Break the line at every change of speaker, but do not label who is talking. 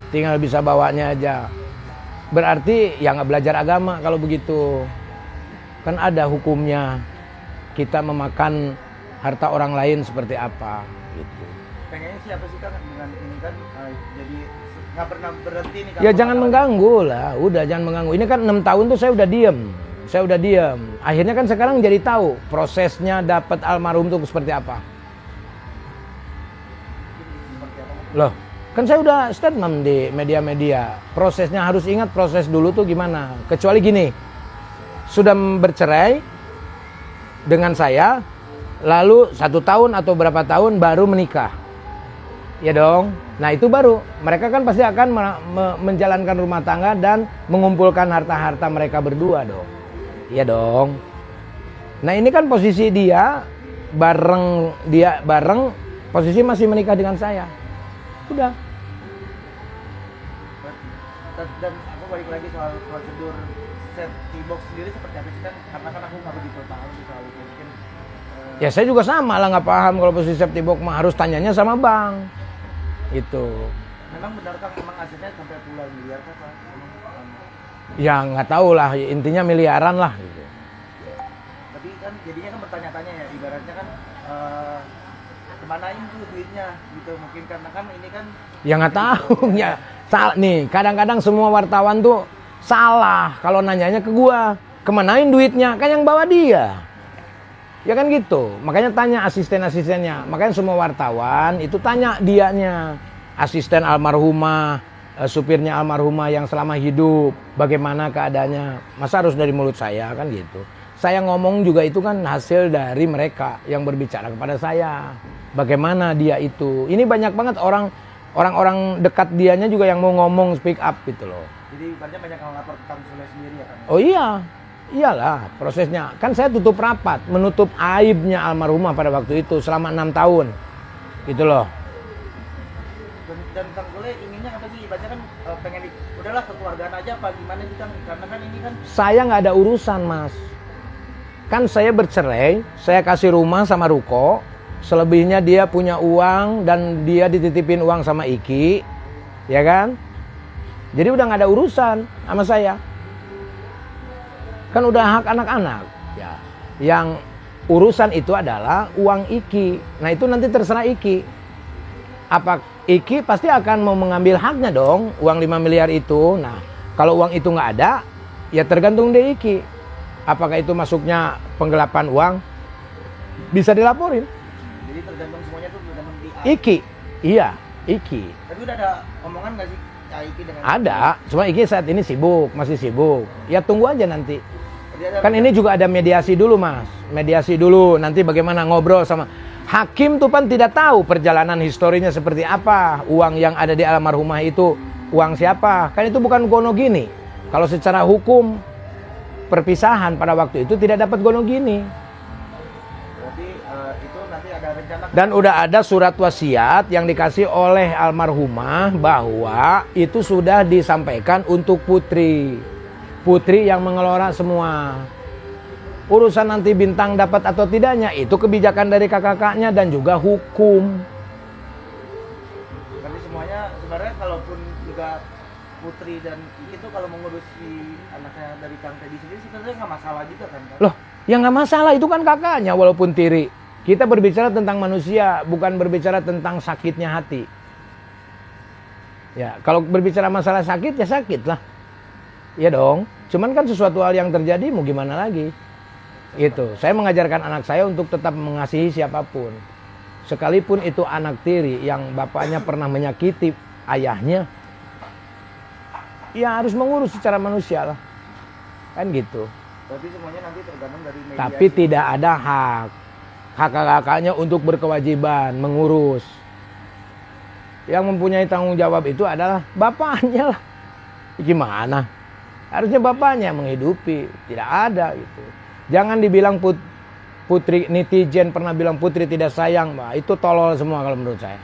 tinggal bisa bawanya aja. Berarti ya nggak belajar agama kalau begitu. Kan ada hukumnya kita memakan harta orang lain seperti apa gitu.
Pengennya siapa sih Kang dengan ini kan jadi nggak pernah berhenti nih Kang?
Ya jangan mengganggu lah, udah jangan mengganggu. Ini kan 6 tahun tuh saya udah diem. Akhirnya kan sekarang jadi tahu prosesnya dapat almarhum tuh seperti apa. Loh, kan saya udah statement di media-media. Prosesnya harus ingat proses dulu tuh gimana. Kecuali gini, sudah bercerai dengan saya, lalu 1 tahun atau berapa tahun baru menikah. Ya dong. Nah itu baru. Mereka kan pasti akan menjalankan rumah tangga dan mengumpulkan harta-harta mereka berdua dong. Iya dong. Nah ini kan posisi dia bareng posisi masih menikah dengan saya. Udah.
Dan aku balik lagi soal prosedur safety box sendiri seperti apa sih kan? Karena kan aku nggak begitu paham sih soal itu. Mungkin
ya saya juga sama lah nggak paham kalau posisi safety box mah harus tanyanya sama bank. Itu.
Memang benar Kang, memang asetnya sampai puluhan miliar Kang?
Ya nggak tahu lah, intinya miliaran lah gitu.
Tapi kan jadinya kan bertanya-tanya ya, ibaratnya kan kemanain tuh duitnya gitu mungkin karena kan ini kan
ya nggak tahu ya salah nih, kadang-kadang semua wartawan tuh salah kalau nanyanya ke gua kemanain duitnya, kan yang bawa dia ya kan gitu. Makanya tanya asisten-asistennya, makanya semua wartawan itu tanya dianya, asisten almarhumah, supirnya almarhumah yang selama hidup, bagaimana keadaannya. Masa harus dari mulut saya kan gitu. Saya ngomong juga itu kan hasil dari mereka yang berbicara kepada saya. Bagaimana dia itu. Ini banyak banget orang-orang dekat dianya juga yang mau ngomong speak up gitu loh.
Jadi banyak yang lapor ke Kang Sule sendiri ya Kang?
Oh iya. Iyalah prosesnya. Kan saya tutup rapat, menutup aibnya almarhumah pada waktu itu selama 6 tahun. Gitu loh.
Dan Kang Sule inginnya apa sih? Ibaratnya kan pengen udahlah kekeluargaan aja apa gimana sih Kang? Karena kan ini kan
saya nggak ada urusan mas. Kan saya bercerai, saya kasih rumah sama Ruko, selebihnya dia punya uang dan dia dititipin uang sama Iki, ya kan? Jadi udah nggak ada urusan sama saya. Kan udah hak anak-anak. Ya. Yang urusan itu adalah uang Iki. Nah itu nanti terserah Iki. Apa Iki pasti akan mau mengambil haknya dong, uang 5 miliar itu. Nah kalau uang itu nggak ada, ya tergantung dari Iki. Apakah itu masuknya penggelapan uang? Bisa dilaporin.
Jadi tergantung semuanya tuh tergantung di
Iki. Iya, Iki.
Tapi udah ada omongan nggak sih Iki dengan
Ada, cuma Iki saat ini sibuk, masih sibuk. Ya tunggu aja nanti.
Jadi
Kan ini juga ada mediasi dulu mas. Mediasi dulu, nanti bagaimana ngobrol sama hakim tuh kan tidak tahu perjalanan historinya seperti apa. Uang yang ada di almarhumah itu uang siapa? Kan itu bukan gono gini. Kalau secara hukum perpisahan pada waktu itu tidak dapat gono gini.
Berarti itu nanti ada rencana.
Dan udah ada surat wasiat yang dikasih oleh almarhumah bahwa itu sudah disampaikan untuk putri. Putri yang mengelola semua. Urusan nanti Bintang dapat atau tidaknya itu kebijakan dari kakak-kakaknya dan juga hukum.
Berarti semuanya sebenarnya kalaupun juga Putri dan Iki tuh kalau mengurusi anaknya dari Kang Teddy sendiri sebenarnya nggak masalah juga kan?
Loh, ya nggak masalah, itu kan kakaknya walaupun tiri. Kita berbicara tentang manusia, bukan berbicara tentang sakitnya hati. Ya, kalau berbicara masalah sakit ya sakit lah. Ya dong, cuman kan sesuatu hal yang terjadi mau gimana lagi. Gitu. Saya mengajarkan anak saya untuk tetap mengasihi siapapun. Sekalipun itu anak tiri yang bapaknya pernah menyakiti ayahnya, ya harus mengurus secara manusia lah. Kan gitu.
Berarti semuanya nanti tergantung dari media.
Tapi tidak ada hak kakak-kakaknya untuk berkewajiban mengurus. Yang mempunyai tanggung jawab itu adalah bapaknya lah. Gimana? Harusnya bapaknya yang menghidupi. Tidak ada gitu. Jangan dibilang putri, netizen pernah bilang putri tidak sayang. Bah, itu tolol semua kalau menurut saya.